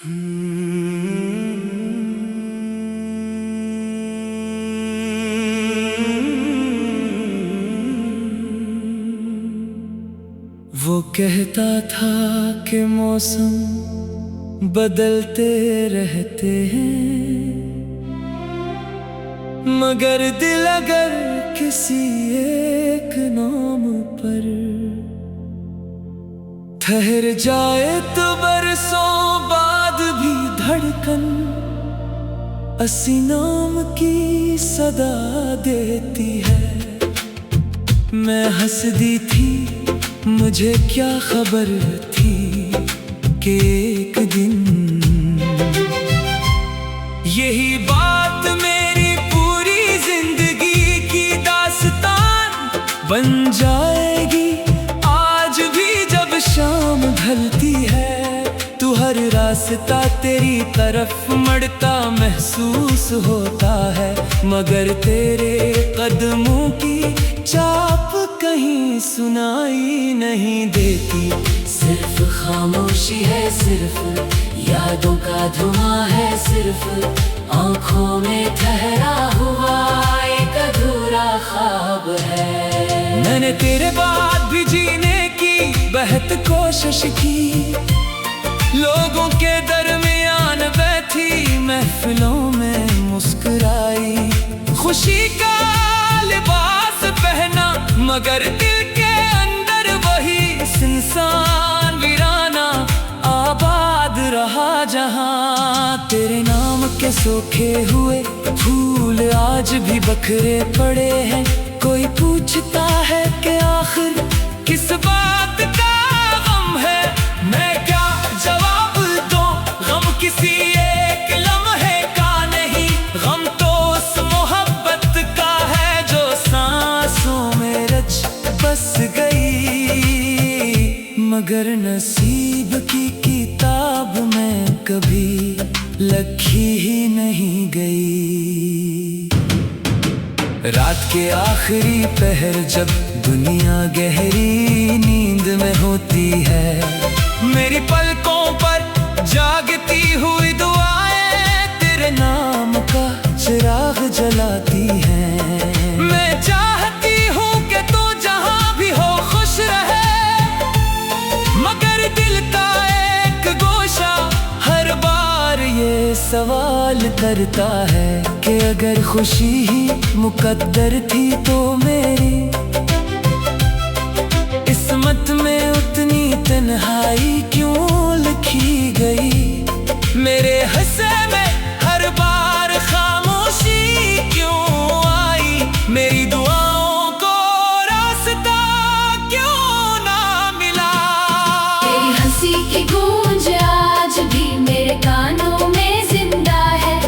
वो कहता था कि मौसम बदलते रहते हैं, मगर दिल अगर किसी एक नाम पर ठहर जाए तो बरसों बाद भी धड़कन असी नाम की सदा देती है। मैं हंस दी थी, मुझे क्या खबर थी कि एक दिन यही बात मेरी पूरी जिंदगी की दास्तान बन जाएगी। आज भी जब शाम ढलती है तो हर रास्ता तेरी तरफ मड़ता महसूस होता है, मगर तेरे कदमों की चाप कहीं सुनाई नहीं देती। सिर्फ खामोशी है, सिर्फ यादों का धुआं है, सिर्फ आंखों में ठहरा हुआ एक अधूरा ख्वाब है। मैंने तेरे बाद भी जीने की बेहद कोशिश की, लोगों के दरमियान बैठी महफिलों में मुस्कुराई, खुशी का लिबास पहना, मगर दिल के अंदर वही सुनसान वीराना आबाद रहा जहां। तेरे नाम के सूखे हुए फूल आज भी बखरे पड़े हैं। कोई पूछता है कि आखिर किस बात का गम है, मैं क्या जवाब दूं? गम किसी एक लम्हे का नहीं, गम तो उस मोहब्बत का है जो सांसों में रच बस गई, मगर नसीब की किताब में कभी लिखी ही नहीं गई। रात के आखिरी पहर जब दुनिया गहरी नींद में होती है, मेरी पलकों पर जागती हुई दुआएं तेरे नाम का चिराग जलाती हैं। मैं चाहती हूँ कि तू जहाँ भी हो खुश रहे, मगर दिल का एक गोशा हर बार ये सवाल करता है कि अगर खुशी ही मुकद्दर थी तो मेरी किस्मत में उतनी तन्हाई क्यों लिखी गई। मेरे हिस्से में हर बार खामोशी क्यों आई, मेरी दुआओं को रास्ता क्यों ना मिला। तेरी हंसी की गूंज आज भी मेरे कानों में जिंदा है,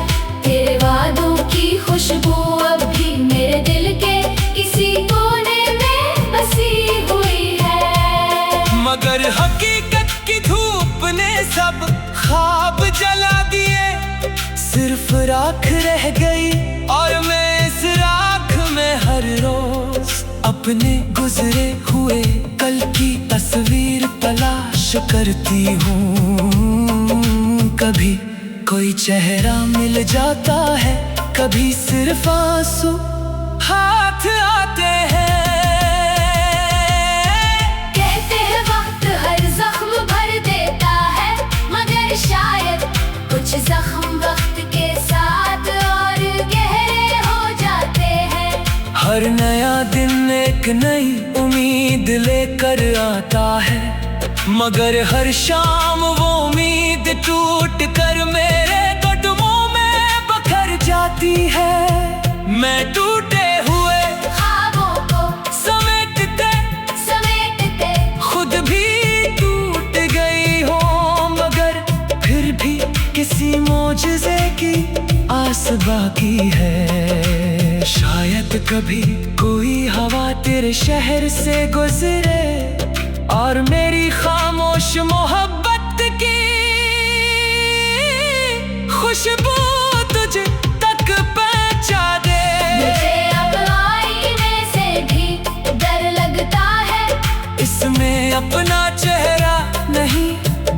तेरे वादों की खुशबू अब भी मेरे दिल के किसी कोने में बसी हुई है। मगर हकीकत की धूप ने सब ख्वाब जला दिए, सिर्फ राख रह गई और मैं इस राख में हर रोज अपने गुजरे हुए कल की तस्वीर तलाश करती हूँ। कभी कोई चेहरा मिल जाता है, कभी सिर्फ आंसू हाथ आते हैं। कहते हैं वक्त हर जख्म भर देता है, मगर शायद कुछ जख्म वक्त के साथ और गहरे हो जाते हैं। हर नया दिन एक नई उम्मीद लेकर आता है, मगर हर शाम वो उम्मीद टूट कर मेरे कदमों में बखर जाती है। मैं टूटे हुए ख्वाबों को समेटते खुद भी टूट गई हो, मगर फिर भी किसी मौजज़े की आस बाकी है। शायद कभी कोई हवा तेरे शहर से गुजरे और मेरी खामोश मोहब्बत की खुशबू तुझे तक पहुंचा दे। मुझे अब आईने से भी डर लगता है, इसमें अपना चेहरा नहीं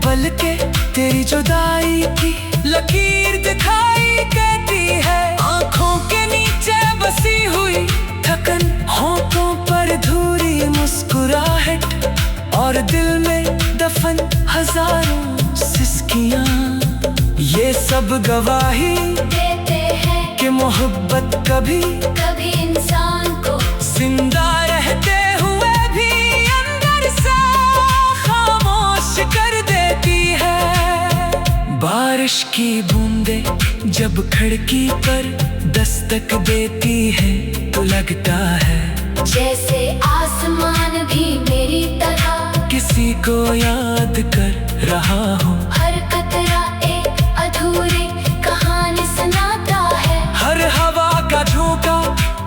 बल्कि तेरी जुदाई की लकीर दिखाई कहती है, आंखों के नीचे बसी हुई थकन, होठों पर धुरी मुस्कुराहट और दिल में दफन हजारों सिसकियां। ये सब गवाही देते हैं कि मोहब्बत कभी कभी इंसान को जिंदा रहते हुए भी अंदर से खामोश कर देती है। बारिश की बूंदें जब खिड़की पर दस्तक देती है तो लगता है जैसे आसमान भी मेरी तरह किसी को याद कर रहा हो। हर कतरा एक अधूरी कहानी सुनाता है। हर हवा का झोंका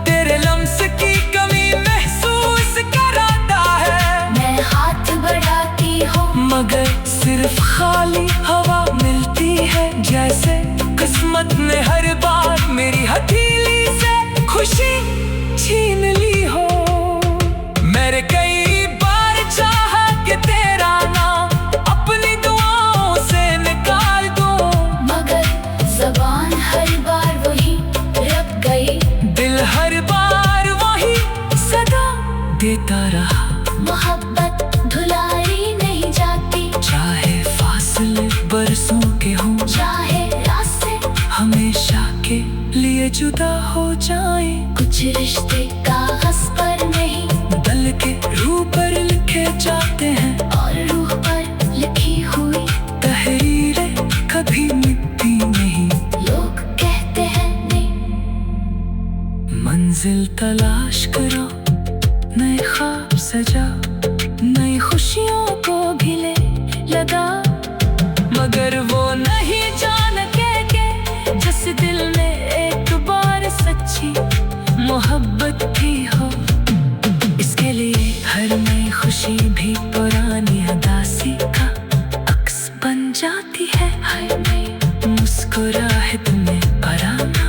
तेरे लम्स की कमी महसूस कराता है। मैं हाथ बढ़ाती हूँ मगर सिर्फ खाली हवा मिलती है, जैसे किस्मत ने हर बार मेरी हथेली से खुशी छीन ली हो। मैंने कई बार चाहा कि तेरा नाम अपनी दुआओं से निकाल दो, मगर ज़बान हर बार वही रख गई। दिल हर बार वही सदा देता रहा। मोहब्बत धुलाई नहीं जाती, चाहे फासले बरसों के हों, चाहे रास्ते हमेशा के लिए जुदा हो जाए। कुछ रिश्ते कागज पर नहीं दल के रूह पर लिखे जाते हैं, और रूह पर लिखी हुई तहरीरें कभी मिटती नहीं। लोग कहते हैं नहीं। मंजिल तलाश करो, नए ख्वाब सजा, नई खुशियों को भी ले लगा, मगर वो नहीं जानते कि जिस दिल में एक बार सच्ची मोहब्बत भी हो, इसके लिए हर नई खुशी भी पुरानी उदासी का अक्स बन जाती है। हर नई मुस्कुराहट में पराना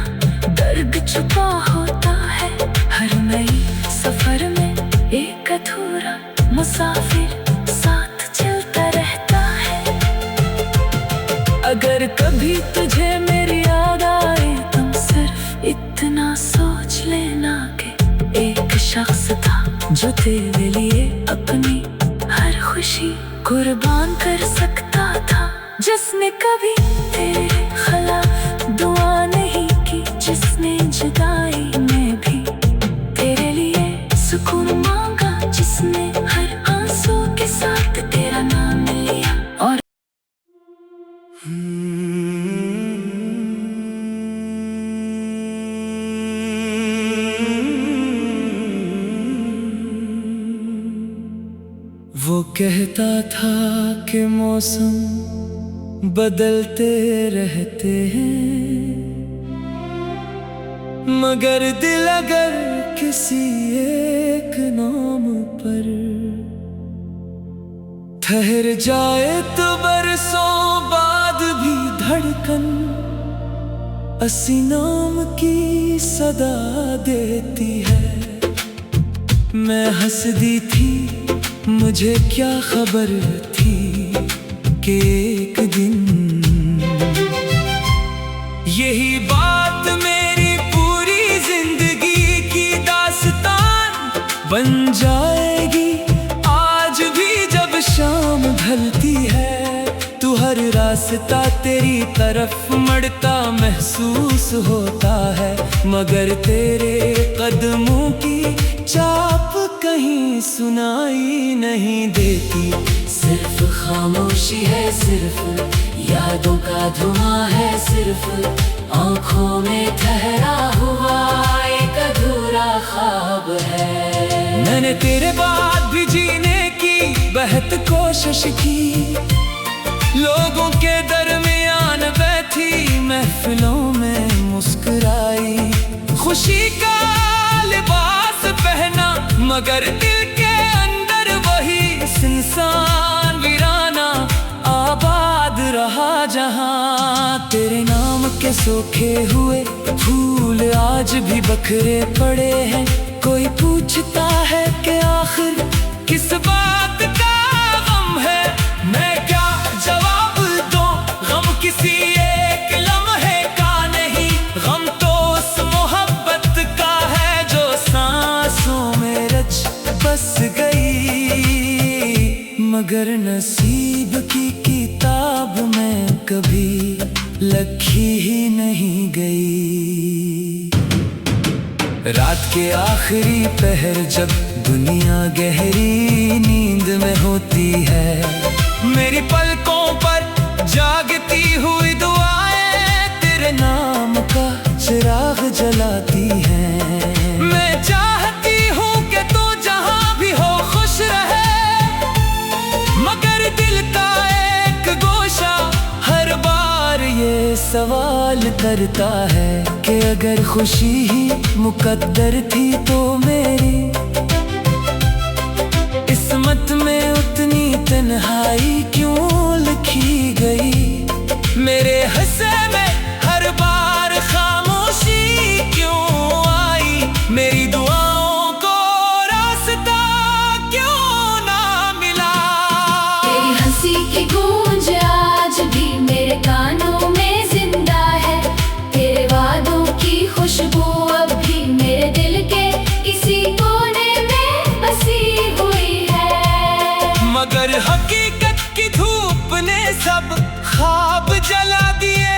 दर्द छुपा होता है। हर नई सफर में एक अधूरा मुसाफिर साथ चलता रहता है। अगर कभी तुझे मेरी याद आए तुम सिर्फ इतना सोच लेना कि एक शख्स था जो तेरे लिए अपनी हर खुशी कुर्बान कर सकता था, जिसने कभी तेरे खिलाफ दुआ नहीं की, जिसने जुदाई में भी तेरे लिए सुकून मांगा, जिसने हर आंसू के साथ तेरा नाम लिया। और वो कहता था कि मौसम बदलते रहते हैं, मगर दिल अगर किसी एक नाम पर ठहर जाए तो बरसों बाद भी धड़कन असी नाम की सदा देती है। मैं हंस दी थी, मुझे क्या खबर थी कि एक दिन यही बात मेरी पूरी जिंदगी की दास्तान बन जाएगी। आज भी जब शाम ढलती है तू हर रास्ता तेरी तरफ मड़ता महसूस होता है, मगर तेरे कदमों की चाप कहीं सुनाई नहीं देती। सिर्फ खामोशी है, सिर्फ यादों का धुआं है, सिर्फ आंखों में ठहरा हुआ एक अधूरा ख्वाब है। मैंने तेरे बाद भी जीने की बहुत कोशिश की, लोगों के दरमियान बैठी महफिलों में मुस्कुराई, खुशी का लिबास पहना, मगर दिल के अंदर वही सुनसान वीराना आबाद रहा। जहां तेरे नाम के सूखे हुए फूल आज भी बखरे पड़े हैं, कोई पूछता है कि आखिर किस बात का गम है, मैं क्या जवाब दूं। मगर नसीब की किताब में कभी लिखी ही नहीं गई। रात के आखिरी पहर जब दुनिया गहरी नींद में होती है, मेरी पलकों पर जागती हुई दुआएं तेरे नाम का चिराग जलाती हैं। मैं चाहती हूँ कि तू जहाँ भी हो खुश रहे, मगर दिल का एक गोशा हर बार ये सवाल करता है कि अगर खुशी ही मुकद्दर थी तो मेरी किस्मत में उतनी तन्हाई क्यों लिखी गई। मेरे हिस्से में हर बार खामोशी क्यों आई, मेरी दुआओं को रास्ता क्यों ना मिला। तेरी हंसी की गूंज आज भी मेरे कानों में जिंदा है, तेरे वादों की खुशबू अब भी मेरे दिल के किसी कोने में बसी हुई है। मगर हकीकत की धूप ने सब ख्वाब जला दिए,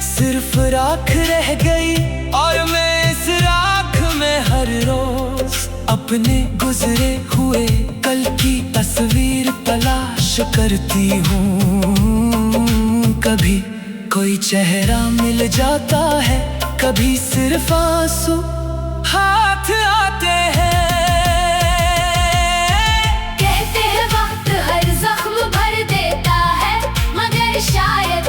सिर्फ राख रह गई और मैं इस राख में हर रोज अपने गुजरे हुए कल की तस्वीर तलाश करती हूँ। कभी कोई चेहरा मिल जाता है, कभी सिर्फ आंसू हाथ आते हैं। कहते हैं वक्त हर जख्म भर देता है, मगर शायद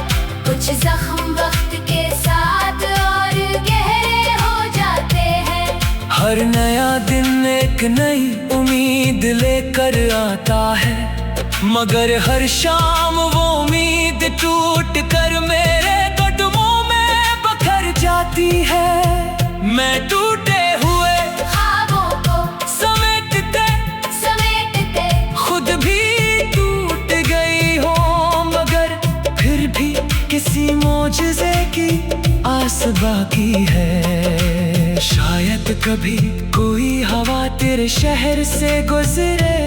कुछ जख्म वक्त के साथ और गहरे हो जाते हैं। हर नया दिन एक नई उम्मीद लेकर आता है, मगर हर शाम वो उम्मीद टूट कर मेरे कदमों में बखर जाती है। मैं टूटे हुए ख्वाबों को समेटते खुद भी टूट गई हो, मगर फिर भी किसी मौजज़े की आस बाकी है। शायद कभी कोई हवा तेरे शहर से गुजरे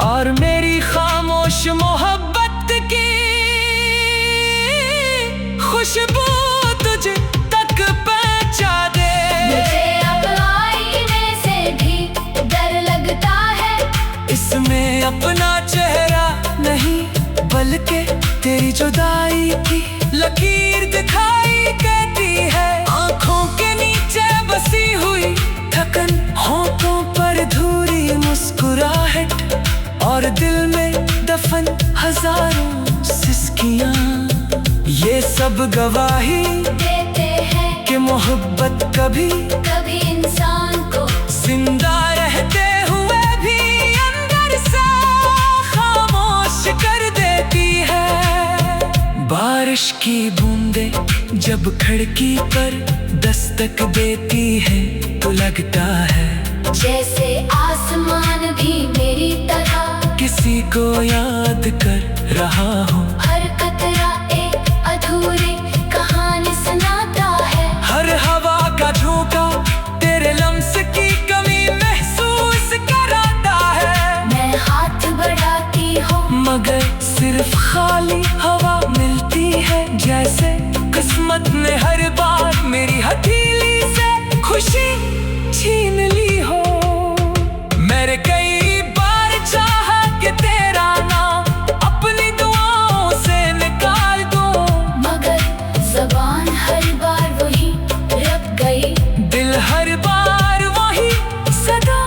और मेरी खामोश मोहब्बत की खुशबू तुझ तक पहुंचा दे। मुझे अब आईने से भी डर लगता है, इसमें अपना चेहरा नहीं बल्कि तेरी जुदाई की लकीर दिखाई देती है। आंखों के नीचे बसी हुई थकन, होठों पर धूरी मुस्कुराहट और दिल में दफन हजारों सिसकियां, ये सब गवाही देते हैं कि मोहब्बत कभी कभी इंसान को जिंदा रहते हुए भी अंदर से खामोश कर देती है। बारिश की बूंदें जब खिड़की पर दस्तक देती है तो लगता है जैसे आसमान भी मेरी तरह किसी को याद कर रहा हूँ। हर कतरा एक अधूरी कहानी सुनाता है, हर हवा का झोंका तेरे लम्स की कमी महसूस कराता है। मैं हाथ बढ़ाती हूँ मगर सिर्फ खाली हवा मिलती है, जैसे किस्मत ने हर बार मेरी हथेली से खुशी छीन ली हो। मेरे कई बार चाहा कि तेरा नाम अपनी दुआओं से निकाल दो, मगर ज़बान हर बार वही रब गई। दिल हर बार वही सदा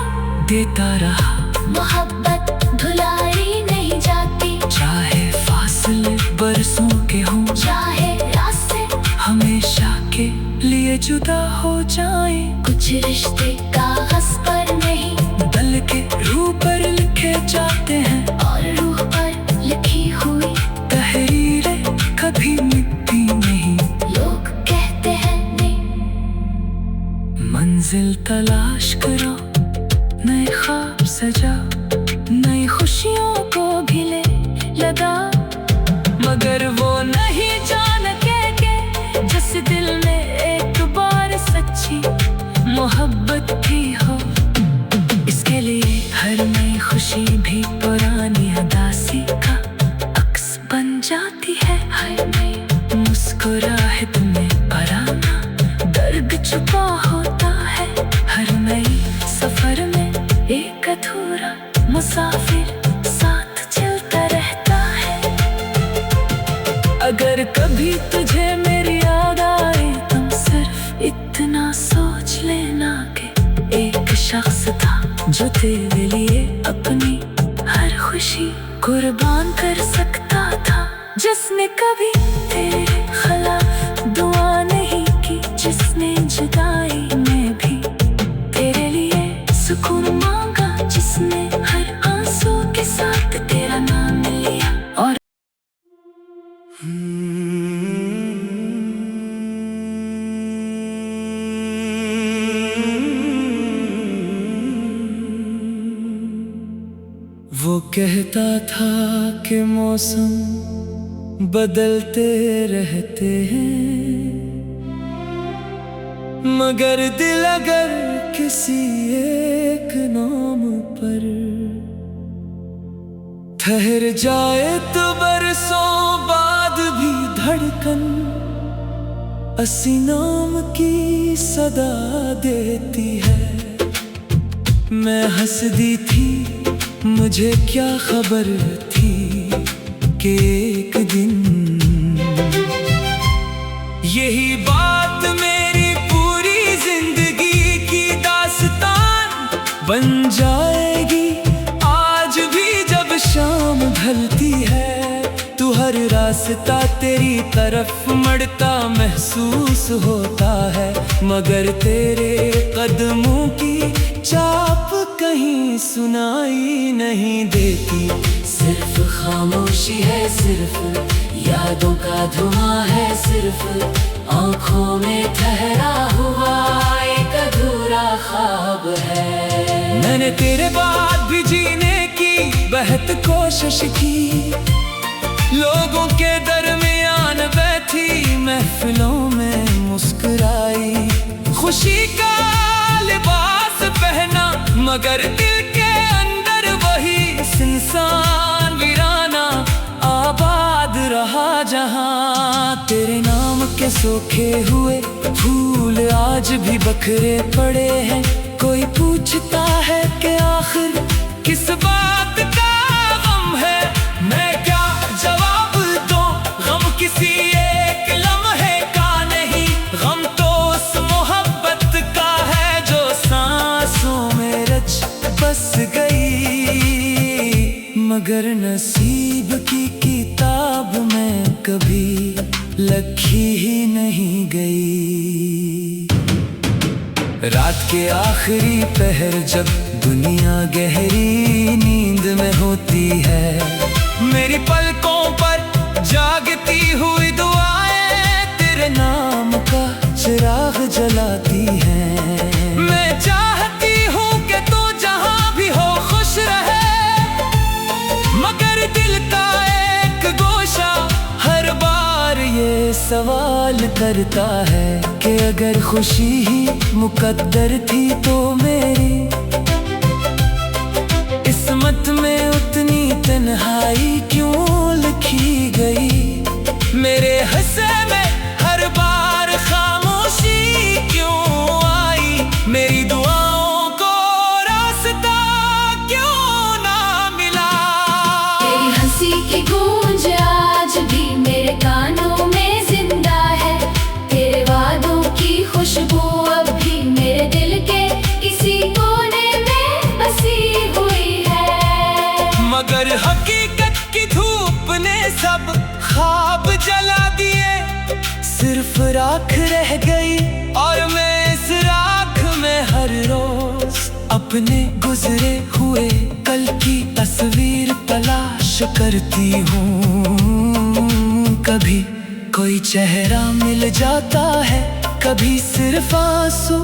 देता रहा। मोहब्बत धुलाई नहीं जाती, चाहे फासले बरसों के हों, चाहे रास्ते हमेशा के लिए जुदा हो जाए। कुछ रिश्ते कागज पर नहीं बल्कि रूह पर लिखे जाते हैं, और रूह पर लिखी हुई तहरीरें कभी मिटती नहीं। लोग कहते हैं नहीं, मंजिल तलाश करो, नए ख्वाब सजा, नई खुशियों को भी ले लगा, मगर वो नहीं जानते कि जिस दिल में एक बार सच्ची मोहब्बत भी हो, इसके लिए हर नई खुशी भी पुरानी अदा बन जाती है। हाय मैं मुस्कुराहट में आराम, दर्द छुपा होता है। हर नई सफर में एक अधूरा मुसाफिर साथ चलता रहता है। अगर कभी तुझे मेरी याद आए तुम सिर्फ इतना सोच लेना कि एक शख्स था जो तेरे लिए अपनी हर खुशी कुर्बान कर सकता था, जिसने कभी तेरे खिलाफ दुआ नहीं की, जिसने जुदाई में भी तेरे लिए सुकून मांगा, जिसने हर आंसू के साथ तेरा नाम लिया। और वो कहता था कि मौसम बदलते रहते हैं, मगर दिल अगर किसी एक नाम पर ठहर जाए तो बरसों बाद भी धड़कन असी नाम की सदा देती है। मैं हंस दी थी, मुझे क्या खबर थी कि एक दिन यही बात मेरी पूरी जिंदगी की दास्तान बन जाएगी। आज भी जब शाम ढलती है तू हर रास्ता तेरी तरफ मड़ता महसूस होता है, मगर तेरे कदमों की चाप कहीं सुनाई नहीं देती। सिर्फ खामोशी है, सिर्फ यादों का धुआं है, सिर्फ आंखों में ठहरा हुआ एक अधूरा ख्वाब है। मैंने तेरे बाद भी जीने की बेहद कोशिश की, लोगों के दरमियान बैठी महफिलों में मुस्कुराई, खुशी का लिबास पहना, मगर दिल के अंदर वही सुनसान वीराना आबाद रहा। जहां तेरे नाम के सूखे हुए फूल आज भी बिखरे पड़े हैं, कोई पूछता है कि आखिर किस बात का गम है, मैं क्या जवाब दूं। गम किसी एक लम्हे का नहीं, गम तो उस मोहब्बत का है जो सांसों में रच बस गई, मगर नसीब की किताब में कभी लिखी ही नहीं गई। रात के आखिरी पहर जब दुनिया गहरी नींद में होती है, मेरी पलकों पर जागती हुई दुआएं तेरे नाम का चिराग जलाती हैं। मैं चाहती हूँ कि तू जहाँ भी हो खुश रहे, मगर दिल का एक गोशा हर बार ये सवाल करता है कि अगर खुशी ही मुकद्दर थी तो मेरी किस्मत में उतनी तन्हाई क्यों लिखी गई। मेरे हिस्से में हर बार खामोशी क्यों आई, मेरी दुआओं को रास्ता क्यों ना मिला। तेरी हंसी की गूंज आज भी मेरे कानों में जिंदा है, तेरे वादों की खुशबू अब भी मेरे दिल के किसी कोने में बसी हुई है। मगर हकीकत की धूप ने सब ख्वाब जला दिए, सिर्फ राख रह गई और मैं इस राख में हर रोज अपने गुजरे हुए कल की तस्वीर तलाश करती हूँ। कभी कोई चेहरा मिल जाता है, कभी सिर्फ आंसू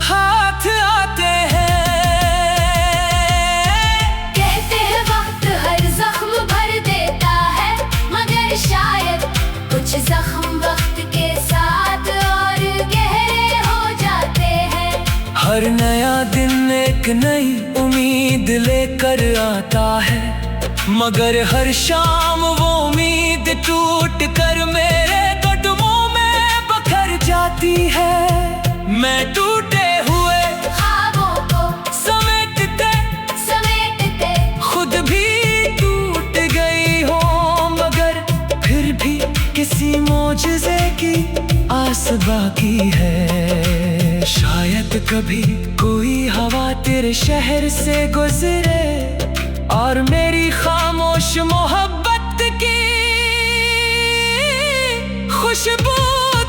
हाथ आते हैं। कहते हैं वक्त हर जख्म भर देता है, मगर शायद कुछ जख्म वक्त के साथ और गहरे हो जाते हैं। हर नया दिन एक नई उम्मीद लेकर आता है, मगर हर शाम वो उम्मीद टूट कर मेरे कदमों में बखर जाती है। मैं टूटे हुए ख्वाबों को समेटते समेटते खुद भी टूट गई हो, मगर फिर भी किसी मौजज़े की आस बाकी है। शायद कभी कोई हवा तेरे शहर से गुजरे और मेरी खामोश मोहब्बत की खुशबू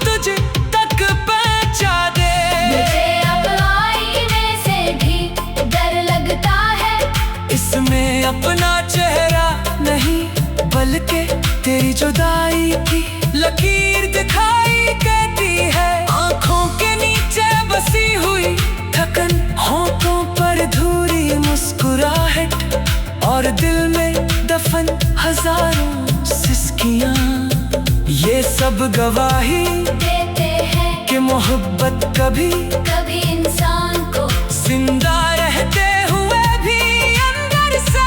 तुझ तक पहुंचा दे। मुझे अब आईने से भी डर लगता है, इसमें अपना चेहरा नहीं बल्कि तेरी जुदाई की लकीर दिखाई देती है। आंखों के नीचे बसी हुई थकन, होठों पर धुरी मुस्कुराहट और दिल में दफन हजारों सिसकियां, ये सब गवाही देते हैं कि मोहब्बत कभी कभी इंसान को जिंदा रहते हुए भी अंदर से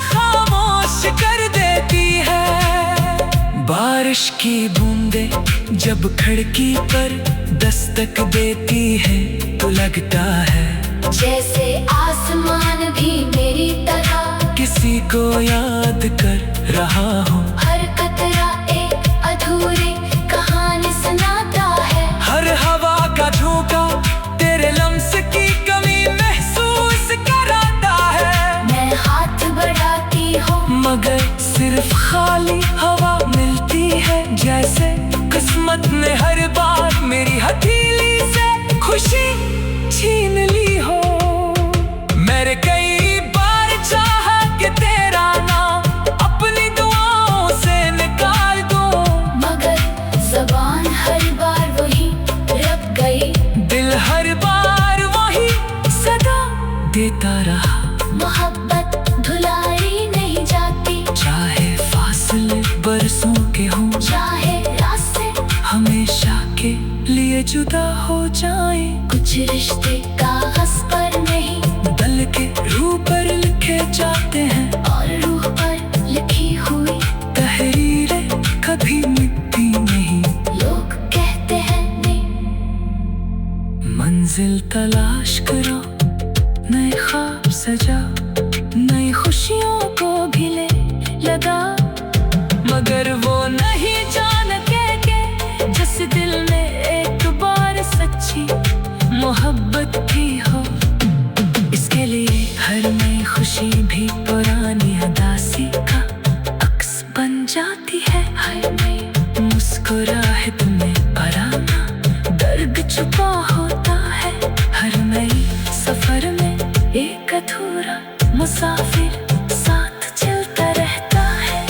खामोश कर देती है। बारिश की बूंदें जब खिड़की पर दस्तक देती है तो लगता है जैसे आसमान भी मेरी तरह किसी को याद कर रहा हूँ। हर कतरा एक अधूरी कहानी सुनाता है। हर हवा का झोंका तेरे लम्स की कमी महसूस कराता है। मैं हाथ बढ़ाती हूँ मगर सिर्फ खाली हवा मिलती है, जैसे किस्मत ने हर बार मेरी हथेली से खुशी छीन ली हो। मैंने कई बार चाहा कि तेरा नाम अपनी दुआओं से निकाल दो, मगर ज़बान हर बार वही रब गई। दिल हर बार वही सदा देता रहा। मोहब्बत धुलाई नहीं जाती, चाहे फासले बरसों के हों, चाहे रास्ते हमेशा के लिए जुदा हो जाए। कुछ रिश्ते कागज पर नहीं बल्कि रूह पर लिखे जाते हैं, और रूह पर लिखी हुई तहरीरें कभी मिटती नहीं। लोग कहते हैं नहीं। मंजिल तलाश करो, नए ख्वाब सजा, नई खुशियों को भी ले लगा, मगर वो नहीं जानते कि जिस दिल में एक बार सच्ची मोहब्बत की हो, इसके लिए हर नई खुशी भी पुरानी उदासी का अक्स बन जाती है। हर नई मुस्कुराहट में पराना दर्द छुपा होता है। हर नई सफर में एक अधूरा मुसाफिर साथ चलता रहता है।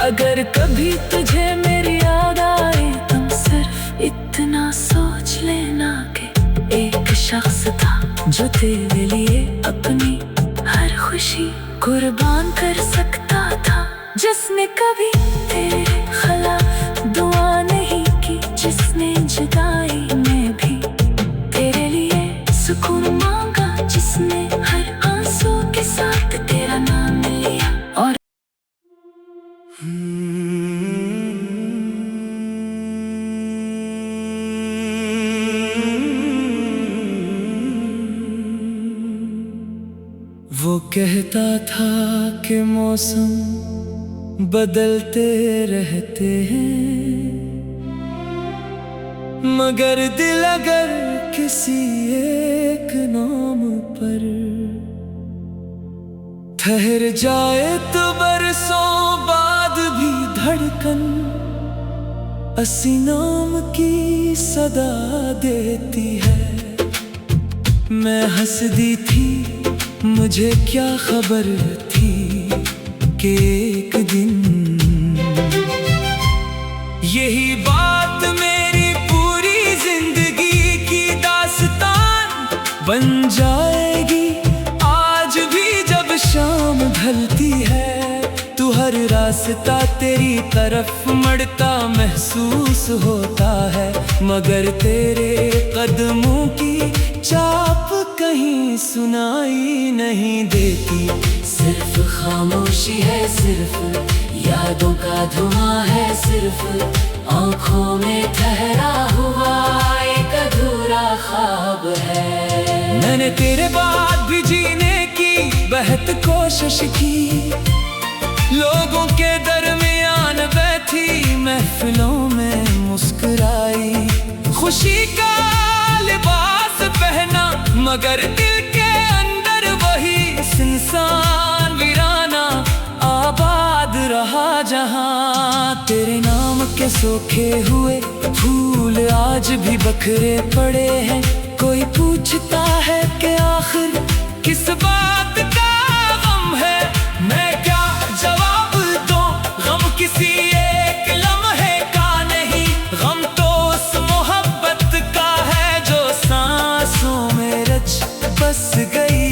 अगर कभी तुझे मेरी याद आए तुम सिर्फ इतना सोच लेना कि एक शख्स था जो तेरे लिए अपनी हर खुशी कुर्बान कर सकता था, जिसने कभी तेरे खिलाफ दुआ नहीं की, जिसने जुदाई में भी तेरे लिए सुकून मांगा, जिसने हर आंसू के साथ तेरा नाम लिया। और वो कहता था कि मौसम बदलते रहते हैं, मगर दिल अगर किसी एक नाम पर ठहर जाए तो बरसों बाद भी धड़कन असी नाम की सदा देती है। मैं हंस दी थी, मुझे क्या खबर थी कि एक दिन यही बात मेरी पूरी जिंदगी की दास्तान बन जाएगी। आज भी जब शाम ढलती है तू हर रास्ता तेरी तरफ मड़ता महसूस होता है, मगर तेरे कदमों की चाप कहीं सुनाई नहीं देती। सिर्फ खामोशी है, सिर्फ यादों का धुआं है, सिर्फ आंखों में ठहरा हुआ एक अधूरा ख्वाब है। मैंने तेरे बाद भी जीने की बेहद कोशिश की, लोगों के दरमियान बैठी महफिलों में मुस्कुराई, खुशी का लिबास पहना मगर दिल के अंदर वही सुनसान वीराना आबाद रहा जहां। तेरे नाम के सूखे हुए फूल आज भी बिखरे पड़े हैं, कोई पूछता है कि आखिर किस बात का गम है, मैं क्या जवाब दूं, गम किसी एक लम्हे का नहीं, गम तो उस मोहब्बत का है जो सांसों में रच बस गई,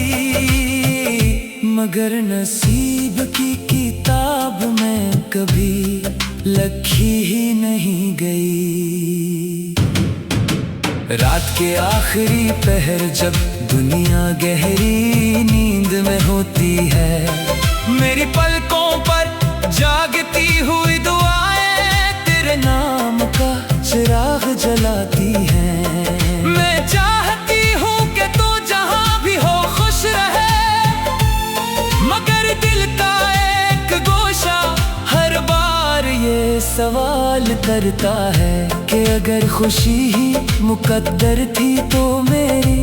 मगर नसीब की किताब में कभी लिखी ही नहीं गई। रात के आखिरी पहर जब दुनिया गहरी नींद में होती है, मेरी पलकों पर जागती हुई दुआएं तेरे नाम का चिराग जलाती हैं। मैं चाहती हूँ कि तू जहाँ भी हो खुश रहे, मगर दिल का एक गोशा हर बार ये सवाल करता है कि अगर खुशी ही मुकद्दर थी तो मेरी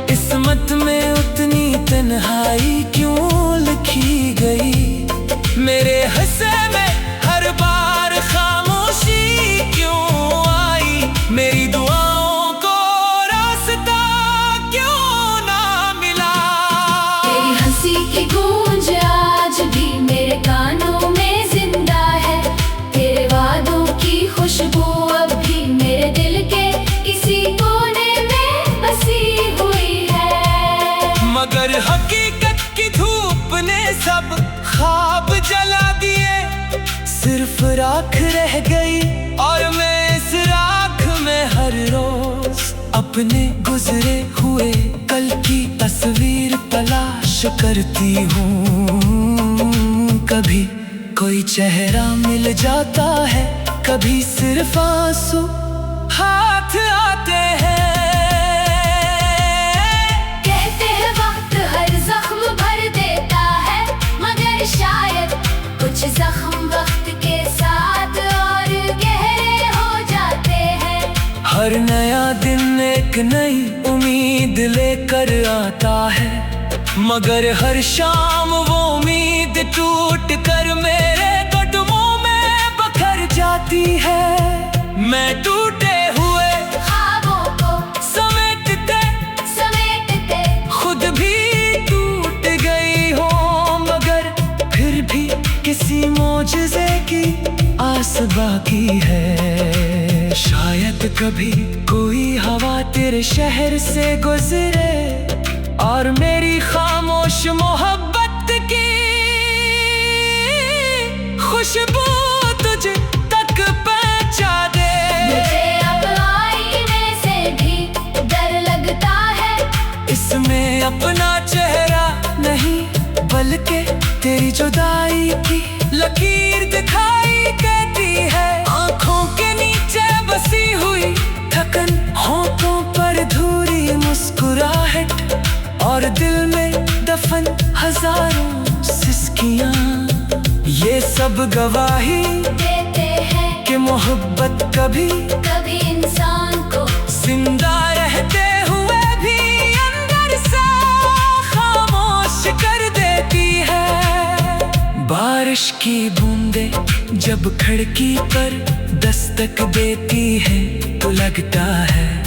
किस्मत में उतनी तन्हाई क्यों लिखी गई, मेरे हिस्से में हर बार खामोशी क्यों आई, मेरी दुआओं को रास्ता क्यों ना मिला। तेरी हंसी की गूंज आज भी मेरे कानों में जिंदा है, तेरे वादों की खुशबू अब भी मेरे दिल के किसी कोने में बसी हुई है, मगर हकीकत की धूप ने सब ख्वाब जला दिए, सिर्फ राख रह गई और मैं इस राख में हर रोज अपने गुजरे हुए कल की तस्वीर तलाश करती हूँ। कभी कोई चेहरा मिल जाता है, कभी सिर्फ आंसू हाथ आते हैं। कहते हैं वक्त हर जख्म भर देता है, मगर शायद कुछ जख्म वक्त के साथ और गहरे हो जाते हैं। हर नया दिन एक नई उम्मीद लेकर आता है, मगर हर शाम वो उम्मीद टूट कर मेरे कदमों में बखर जाती है। मैं टूटे हुए ख्वाबों को समेटते खुद भी टूट गई हो, मगर फिर भी किसी मौजज़े की आस बाकी है। शायद कभी कोई हवा तेरे शहर से गुजरे और मेरी खामोश मोहब्बत की खुशबू तुझे तक पहुंचा दे। मुझे अब आईने से भी डर लगता है, इसमें अपना चेहरा नहीं बल्कि तेरी जुदाई की लकीर दिखाई देती है। आंखों के नीचे बसी हुई थकन, होठों पर धूरी मुस्कुराहट और दिल में दफन हजारों सिसकियां, ये सब गवाही देते हैं कि मोहब्बत कभी कभी इंसान को जिंदा रहते हुए भी अंदर से खामोश कर देती है। बारिश की बूंदें जब खिड़की पर दस्तक देती है तो लगता है